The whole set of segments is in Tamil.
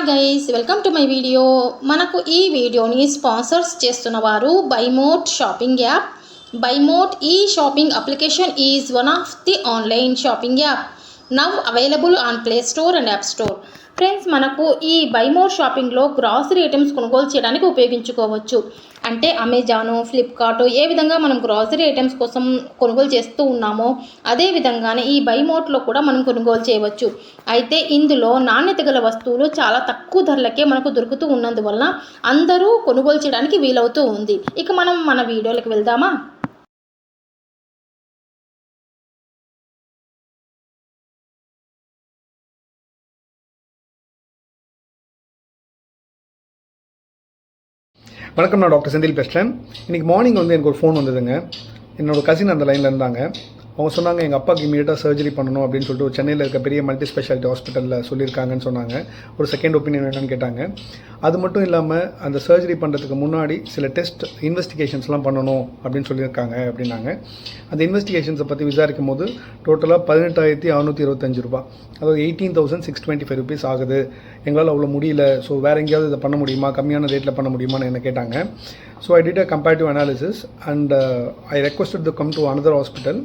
guys, welcome to my video. మనకు ఈ వీడియోని స్పాన్సర్స్ చేస్తున్నవారు బైమోట్ షాపింగ్ యాప్. బైమోట్ ఈ shopping application is one of the online shopping app now available on play store and app store. Friends, మనకు ఈ బైమోట్ షాపింగ్లో గ్రాసరీ ఐటమ్స్ కొనుగోలు చేయడానికి ఉపయోగించుకోవచ్చు. అంటే అమెజాను, ఫ్లిప్కార్ట్ ఏ విధంగా మనం గ్రాసరీ ఐటమ్స్ కోసం కొనుగోలు చేస్తూ ఉన్నామో అదే విధంగానే ఈ బైమోట్లో కూడా మనం కొనుగోలు చేయవచ్చు. అయితే ఇందులో నాణ్యత గల వస్తువులు చాలా తక్కువ ధరలకే మనకు దొరుకుతూ ఉన్నందువలన అందరూ కొనుగోలు చేయడానికి వీలవుతూ ఉంది. ఇక మనం మన వీడియోలకు వెళ్దామా? வணக்கம், நான் டாக்டர் செந்தில் பேசுகிறேன். இன்றைக்கி மார்னிங் எனக்கு ஒரு ஃபோன் வந்ததுங்க. என்னோடய கசின் அந்த லைனில் இருந்தாங்க. அவங்க சொன்னாங்க எங்கள் அப்பாவுக்கு இமீடியட்டாக சர்ஜரி பண்ணணும் அப்படின்னு சொல்லிட்டு ஒரு சென்னையில் இருக்க பெரிய மல்டி ஸ்பெஷாலிட்டி ஹாஸ்பிட்டலில் சொல்லியிருக்காங்கன்னு சொன்னாங்க. ஒரு செகண்ட் ஒப்பீனியன் வேணும்னு கேட்டாங்க. அது மட்டும் இல்லாமல் அந்த சர்ஜரி பண்ணுறதுக்கு முன்னாடி சில டெஸ்ட் இன்வெஸ்டிகேஷன்ஸ்லாம் பண்ணணும் அப்படின்னு சொல்லியிருக்காங்க அப்படின்னாங்க. அந்த இன்வெஸ்டிகேஷன்ஸை பற்றி விசாரிக்கும் போது டோட்டலாக 18,625 ரூபா, அதாவது 18,625 ருபீஸ் ஆகுது. எங்களால் அவ்வளோ முடியல, ஸோ வேறு எங்கேயாவது இதை பண்ண முடியுமா, கம்மியான ரேட்டில் பண்ண முடியுமான்னு என்ன கேட்டாங்க. So I did a comparative analysis and I requested to come to another hospital.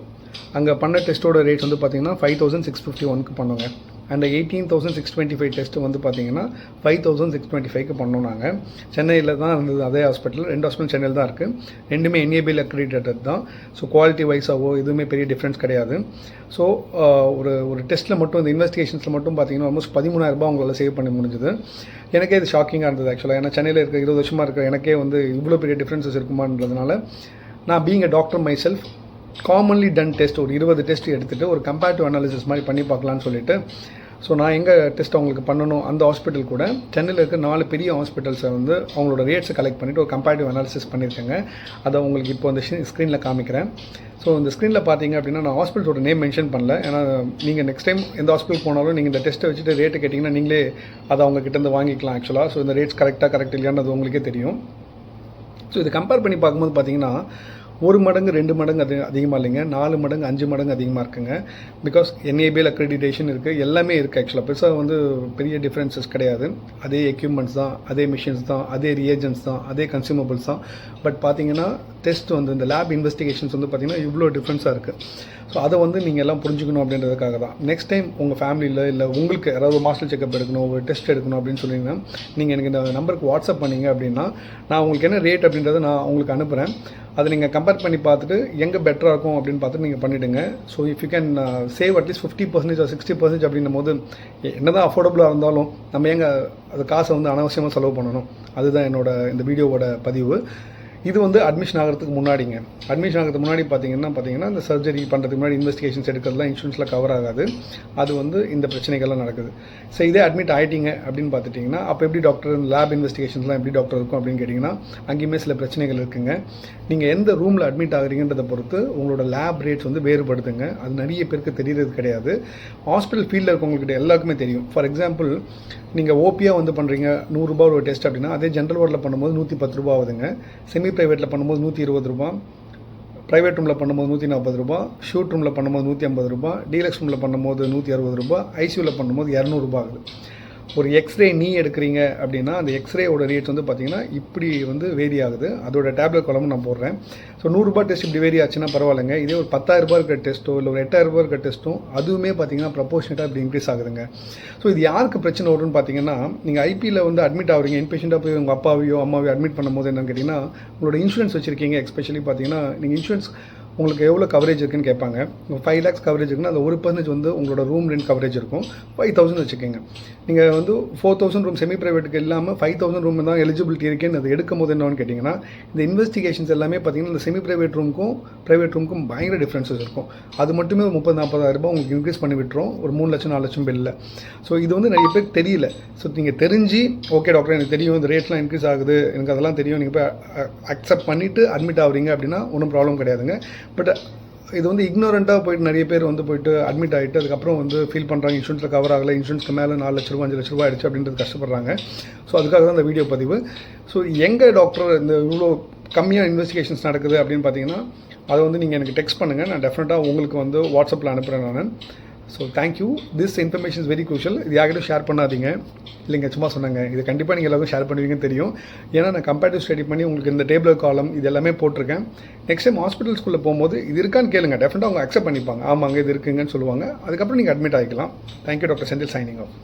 அங்கே பண்ண டெஸ்ட்டோட ரேட் வந்து பார்த்திங்கன்னா 5,651க்கு பண்ணோங்க. அண்ட் 18,625 டெஸ்ட்டு வந்து பார்த்திங்கன்னா 5,625க்கு பண்ணோம். நாங்கள் சென்னையில் தான் இருந்தது அதே ஹாஸ்பிட்டல். 2 ஹாஸ்பிட்டல் சென்னையில் தான் இருக்குது. ரெண்டுமே NABL அக்ரிடேட்டட் தான். ஸோ குவாலிட்டி வைஸாவோ எதுவுமே பெரிய டிஃப்ரென்ஸ் கிடையாது. ஸோ ஒரு டெஸ்ட்டில் மட்டும் இந்த இன்வெஸ்டிகேஷன்ஸில் மட்டும் பார்த்திங்கன்னா ஆல்மோஸ்ட் 13,000 ரூபாய் அவங்களால சேவ் பண்ண முடிஞ்சுது. எனக்கே இது ஷாக்கிங்காக இருந்தது ஆக்சுவலாக. ஏன்னா சென்னையில் இருக்க 20 வருஷமாக இருக்கிற எனக்கே வந்து இவ்வளோ பெரிய டிஃப்ரென்சஸ் இருக்குமான்றதுனால நான் being a doctor myself commonly done test ஒரு 20 டெஸ்ட் எடுத்துகிட்டு ஒரு கம்பேரிட்டிவ் அனாலிசிஸ் மாதிரி பண்ணி பார்க்கலான்னு சொல்லிட்டு ஸோ நான் எங்கே டெஸ்ட் அவங்களுக்கு பண்ணணும் அந்த ஹாஸ்பிட்டல் கூட சென்னையில் இருக்க 4 பெரிய ஹாஸ்பிட்டல்ஸை வந்து அவங்களோட ரேட்ஸை கலெக்ட் பண்ணிவிட்டு ஒரு கம்பேரிட்டிவ் அனாலிசிஸ் பண்ணியிருக்கேங்க. அதை உங்களுக்கு இப்போ அந்த ஸ்க்ரீனில் காமிக்கிறேன். ஸோ இந்த ஸ்க்ரீனில் பார்த்தீங்க அப்படின்னா நான் ஹாஸ்பிட்டலோட நேம் மென்ஷன் பண்ணல. ஏன்னா நீங்கள் நெக்ஸ்ட் டைம் எந்த ஹாஸ்பிட்டல் போனாலும் நீங்கள் இந்த டெஸ்ட்டை வச்சுட்டு ரேட்டு கேட்டிங்கன்னா நீங்களே அதை அவங்க கிட்டேருந்து வாங்கிக்கலாம் ஆக்சுவலாக. ஸோ இந்த ரேட்ஸ் கரெக்ட் இல்லையான்னு அது உங்களுக்கே தெரியும். ஸோ இதை கம்பேர் பண்ணி பார்க்கும்போது பார்த்தீங்கன்னா 1 மடங்கு 2 மடங்கு அது அதிகமாக இல்லைங்க, 4 மடங்கு 5 மடங்கு அதிகமாக இருக்குங்க. பிகாஸ் NABL அக்ரெடிடேஷன் இருக்குது, எல்லாமே இருக்குது ஆக்சுவலாக. பெருசாக வந்து பெரிய டிஃப்ரென்சஸ் கிடையாது. அதே எக்யூப்மெண்ட்ஸ் தான், அதே மிஷின்ஸ் தான், அதே ரியேஜன்ஸ் தான், அதே கன்சியூமபிள்ஸ் தான். பட் பார்த்தீங்கன்னா டெஸ்ட் வந்து இந்த லேப் இன்வெஸ்டிகேஷன்ஸ் வந்து பார்த்திங்கன்னா இவ்வளோ டிஃப்ரென்ஸாக இருக்குது. ஸோ அதை வந்து நீங்கள் எல்லாம் புரிஞ்சுக்கணும் அப்படின்றதுக்காக தான். நெக்ஸ்ட் டைம் உங்கள் ஃபேமிலியில் இல்லை உங்களுக்கு யாராவது மாஸ்டர் செக்அப் எடுக்கணும், ஒரு டெஸ்ட் எடுக்கணும் அப்படின்னு சொல்லிங்கன்னா நீங்கள் எனக்கு இந்த நம்பருக்கு வாட்ஸ்அப் பண்ணிங்க அப்படின்னா நான் உங்களுக்கு என்ன ரேட் அப்படின்றத நான் உங்களுக்கு அனுப்புகிறேன். அதை நீங்கள் கம்பேர் பண்ணி பார்த்துட்டு எங்கே பெட்டராக இருக்கும் அப்படின்னு பார்த்துட்டு நீங்கள் பண்ணிவிடுங்க. So if you can save at least 50% or 60% அப்படின்னும் போது என்ன தான் அஃபோர்டபுளாக இருந்தாலும் நம்ம எங்கே அது காசை வந்து அனாவசியமாக செலவு பண்ணணும். அதுதான் இந்த வீடியோவோட பதிவு. இது வந்து அட்மிஷன் ஆகிறதுக்கு முன்னாடிங்க. அட்மிஷன் ஆகிறதுக்கு முன்னாடி பார்த்தீங்கன்னா இந்த சர்ஜரி பண்ணுறதுக்கு முன்னாடி இன்வெஸ்டிகேஷன்ஸ் எடுக்கிறதுலாம் இன்சூரன்ஸில் கவர் ஆகாது. அது வந்து இந்த பிரச்சனைகள்லாம் நடக்குது. ஸோ இதே அட்மிட் ஆகிட்டீங்க அப்படின்னு பார்த்துட்டிங்கன்னா அப்போ எப்படி டாக்டர் லேப் இன்வெஸ்டிகேஷன்ஸ்லாம் எப்படி டாக்டர் இருக்கும் அப்படின்னு கேட்டிங்கன்னா அங்கேயுமே சில பிரச்சனைகள் இருக்குங்க. நீங்கள் எந்த ரூமில் அட்மிட் ஆகுறீங்கன்றதை பொறுத்து உங்களோட லேப் ரேட்ஸ் வந்து வேறுபடுத்துங்க. அது நிறைய பேருக்கு தெரியறது கிடையாது. ஹாஸ்பிட்டல் ஃபீல்டில் இருக்கவங்ககிட்ட எல்லாருக்குமே தெரியும். ஃபார் எக்ஸாம்பிள், நீங்கள் ஓபியாக வந்து பண்ணுறீங்க 100 ரூபா ஒரு டெஸ்ட் அப்படின்னா அதே ஜென்ரல் வார்டில் பண்ணும்போது 110 ரூபா ஆகுதுங்க. செமி ப்ரைவேட்டில் பண்ணும்போது 120 ரூபா, ப்ரைவேட் ரூமில் பண்ணும்போது 140 ரூபா, ஷூட் ரூமில் பண்ணும்போது 150 ரூபா, டீலக்ஸ் ரூமில் பண்ணும்போது 160 ரூபா, ஐசியூவில் பண்ணும்போது 200 ரூபா ஆகுது. ஒரு எக்ஸ்ரே நீ எடுக்கிறீங்க அப்படின்னா அந்த எக்ஸ்ரேயோட ரேட் வந்து பார்த்திங்கன்னா இப்படி வந்து வேரி ஆகுது. அதோட டேப்லெட் காலமும் நான் போடுறேன். ஸோ 100 ரூபா டெஸ்ட் இப்படி வேரி ஆச்சுன்னா பரவாயில்லைங்க. இதே ஒரு 10,000 ரூபா இருக்கிற டெஸ்ட்டோ இல்லை ஒரு 8,000 ரூபா இருக்கிற டெஸ்ட்டும் அதுவுமே பார்த்திங்கன்னா ப்ரப்போர்ஷனேட்டாக இப்படி இன்க்ரீஸ் ஆகுதுங்க. ஸோ இது யாருக்கு பிரச்சனை வரும்னு பார்த்தீங்கன்னா, நீங்கள் ஐபியில் வந்து அட்மிட் ஆகுறீங்க, இன்பேஷண்ட்டாக போய் உங்கள் அப்பாவையோ அம்மாவையோ அட்மிட் பண்ணும்போது என்னன்னு கேட்டிங்கன்னா உங்களோட இன்சூரன்ஸ் வச்சுருக்கீங்க. எஸ்பெஷலி பார்த்தீங்கன்னா நீங்கள் இன்சூரன்ஸ் உங்களுக்கு எவ்வளோ கவரேஜ் இருக்குன்னு கேட்பாங்க. 5 lakhs கவரேஜ் இருக்குன்னா அந்த 1% வந்து உங்களோட ரூம் ரெண்ட் கவரேஜ் இருக்கும். 5,000 வச்சுக்கோங்க. நீங்கள் வந்து 4,000 ரூம் செமி ப்ரைவேட்டுக்கு இல்லாமல் 5,000 ரூம் தான் எலிஜிபிலிட்டி இருக்குன்னு அது எடுக்கும் போது என்னன்னு கேட்டிங்கன்னா இந்த இன்வெஸ்டிகேஷன்ஸ் எல்லாமே பார்த்திங்கன்னா இந்த செமி ப்ரைவேட் ரூமுக்கும் பயங்கர டிஃப்ரென்சஸ் இருக்கும். அது மட்டுமே 30,000-40,000 ரூபாய் உங்களுக்கு இன்க்ரீஸ் பண்ணி விட்டுரும் ஒரு 3 லட்சம் 4 லட்சம் பில்லில். ஸோ இது வந்து நிறைய பேருக்கு தெரியல. ஸோ நீங்கள் தெரிஞ்சு ஓகே டாக்டர் எனக்கு தெரியும் இந்த ரேட்லாம் இன்க்ரீஸ் ஆகுது, எனக்கு அதெல்லாம் தெரியும், நீங்கள் போய் அக்செப்ட் பண்ணிவிட்டு அட்மிட் ஆகுறீங்க அப்படின்னா ஒன்றும் ப்ராப்ளம் கிடையாதுங்க. பட் இது வந்து இக்னோரண்ட்டாக போயிட்டு நிறைய பேர் வந்து போயிட்டு அட்மிட் ஆகிட்டு அதுக்கப்புறம் வந்து ஃபீல் பண்ணுறாங்க இன்சூரன்ஸில் கவர் ஆகலை, இன்சூரன்ஸ்க்கு மேலே 4 லட்ச ரூபா 5 லட்ச ரூபா ஆகிடுச்சு அப்படின்றது கஷ்டப்படுறாங்க. ஸோ அதுக்காக தான் இந்த வீடியோ பதிவு. ஸோ எங்கள் டாக்டர் இந்த இவ்வளோ கம்மியாக இன்வெஸ்டிகேஷன்ஸ் நடக்குது அப்படின்னு பார்த்தீங்கன்னா அதை வந்து நீங்கள் எனக்கு டெக்ஸ்ட் பண்ணுங்கள். நான் டெஃபினட்டாக உங்களுக்கு வந்து வாட்ஸ்அப்பில் அனுப்புகிறேன் நான். So thank you. This information is very crucial. இது யார்கிட்டும் ஷேர் பண்ணாதீங்க. இல்லைங்க சும்மா சொன்னாங்க. இது கண்டிப்பாக நீங்கள் எல்லாருக்கும் ஷேர் பண்ணுவீங்கன்னு தெரியும். ஏன்னா நான் கம்பேரிட்டிவ் ஸ்டடி பண்ணி உங்களுக்கு இந்த டேபிள் காலம் இது எல்லாமே போட்டிருக்கேன். நெக்ஸ்ட் டைம் ஹாஸ்பிட்டல்ஸ்குள்ளே போகும்போது இது இருக்கான்னு கேளுங்க. டெஃபினட்டாக அவங்க அக்செப்ட் பண்ணிப்பாங்க. ஆமாங்க இது இருக்குங்கன்னு சொல்லுவாங்க. அதுக்கப்புறம் நீங்கள் அட்மிட் ஆகிக்கலாம். Thank you doctor Senthil signing of.